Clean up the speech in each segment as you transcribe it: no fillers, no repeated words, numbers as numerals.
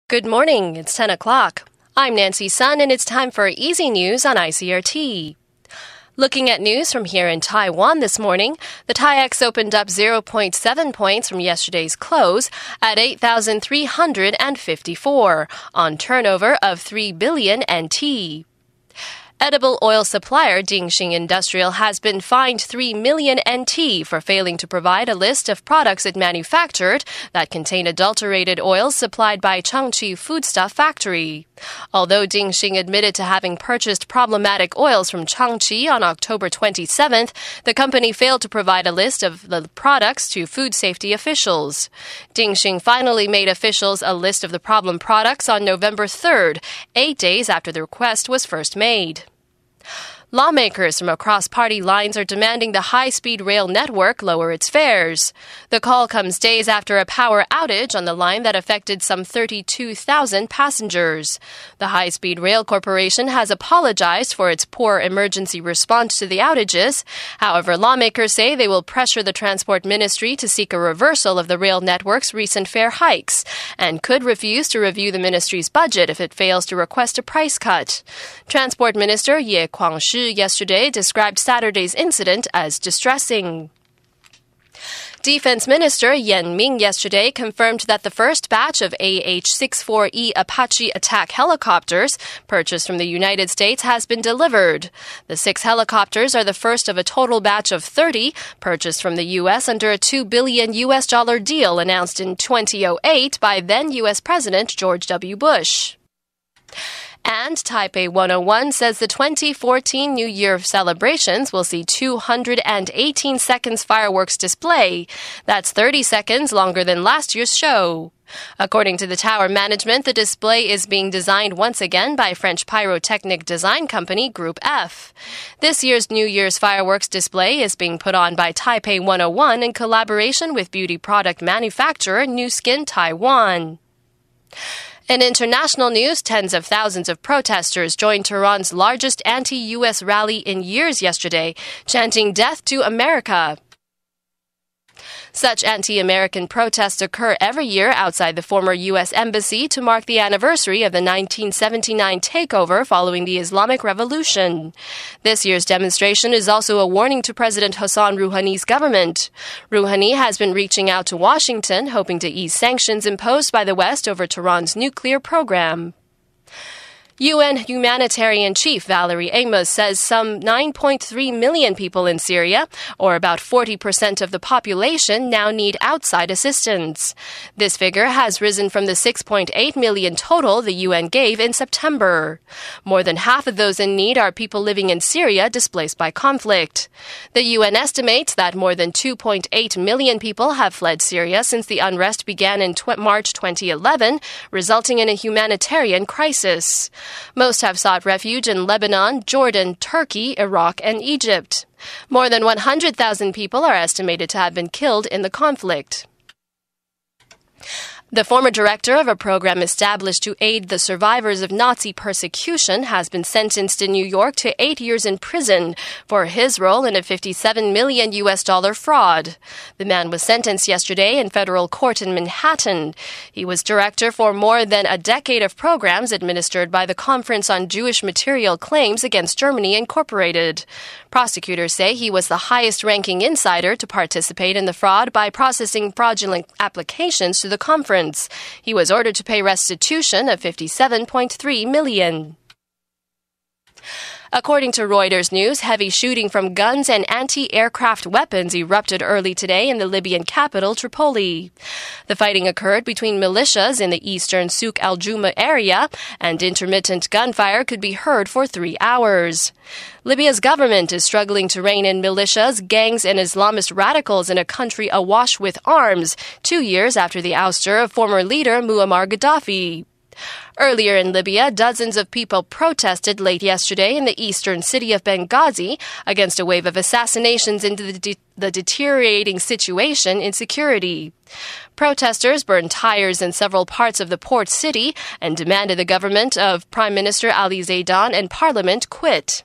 Good morning, it's 10 o'clock. I'm Nancy Sun and it's time for Easy News on ICRT. Looking at news from here in Taiwan this morning, the TAIEX opened up 0.7 points from yesterday's close at 8,354 on turnover of 3 billion NT. Edible oil supplier Dingxing Industrial has been fined 3 million NT for failing to provide a list of products it manufactured that contain adulterated oils supplied by Changchi Foodstuff Factory. Although Dingxing admitted to having purchased problematic oils from Changchi on October 27th, the company failed to provide a list of the products to food safety officials. Dingxing finally made officials a list of the problem products on November 3rd, 8 days after the request was first made. Lawmakers from across party lines are demanding the high-speed rail network lower its fares. The call comes days after a power outage on the line that affected some 32,000 passengers. The High-Speed Rail Corporation has apologized for its poor emergency response to the outages. However, lawmakers say they will pressure the Transport Ministry to seek a reversal of the rail network's recent fare hikes and could refuse to review the ministry's budget if it fails to request a price cut. Transport Minister Ye Kwang-shi yesterday described Saturday's incident as distressing. Defense Minister Yan Ming yesterday confirmed that the first batch of AH-64E Apache attack helicopters purchased from the United States has been delivered. The 6 helicopters are the first of a total batch of 30 purchased from the U.S. under a $2 billion deal announced in 2008 by then U.S. President George W. Bush. And Taipei 101 says the 2014 New Year celebrations will see 218 seconds fireworks display. That's 30 seconds longer than last year's show. According to the tower management, the display is being designed once again by French pyrotechnic design company Group F. This year's New Year's fireworks display is being put on by Taipei 101 in collaboration with beauty product manufacturer Nu Skin Taiwan. In international news, tens of thousands of protesters joined Tehran's largest anti-U.S. rally in years yesterday, chanting "Death to America." Such anti-American protests occur every year outside the former U.S. Embassy to mark the anniversary of the 1979 takeover following the Islamic Revolution. This year's demonstration is also a warning to President Hassan Rouhani's government. Rouhani has been reaching out to Washington, hoping to ease sanctions imposed by the West over Tehran's nuclear program. UN humanitarian chief Valerie Amos says some 9.3 million people in Syria, or about 40% of the population, now need outside assistance. This figure has risen from the 6.8 million total the UN gave in September. More than half of those in need are people living in Syria displaced by conflict. The UN estimates that more than 2.8 million people have fled Syria since the unrest began in March 2011, resulting in a humanitarian crisis. Most have sought refuge in Lebanon, Jordan, Turkey, Iraq, and Egypt. More than 100,000 people are estimated to have been killed in the conflict. The former director of a program established to aid the survivors of Nazi persecution has been sentenced in New York to 8 years in prison for his role in a $57 million fraud. The man was sentenced yesterday in federal court in Manhattan. He was director for more than a decade of programs administered by the Conference on Jewish Material Claims Against Germany, Incorporated. Prosecutors say he was the highest-ranking insider to participate in the fraud by processing fraudulent applications to the conference. He was ordered to pay restitution of $57.3 million. According to Reuters News, heavy shooting from guns and anti-aircraft weapons erupted early today in the Libyan capital, Tripoli. The fighting occurred between militias in the eastern Souk al-Juma area, and intermittent gunfire could be heard for 3 hours. Libya's government is struggling to rein in militias, gangs, and Islamist radicals in a country awash with arms, 2 years after the ouster of former leader Muammar Gaddafi. Earlier in Libya, dozens of people protested late yesterday in the eastern city of Benghazi against a wave of assassinations into the deteriorating situation in security. Protesters burned tires in several parts of the port city and demanded the government of Prime Minister Ali Zaidan and parliament quit.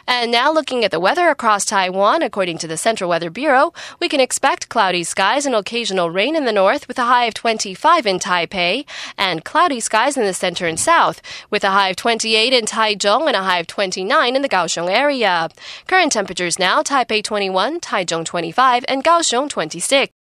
And now looking at the weather across Taiwan, according to the Central Weather Bureau, we can expect cloudy skies and occasional rain in the north with a high of 25 in Taipei, and cloudy skies in the center and south with a high of 28 in Taichung and a high of 29 in the Kaohsiung area. Current temperatures now, Taipei 21, Taichung 25, and Kaohsiung 26.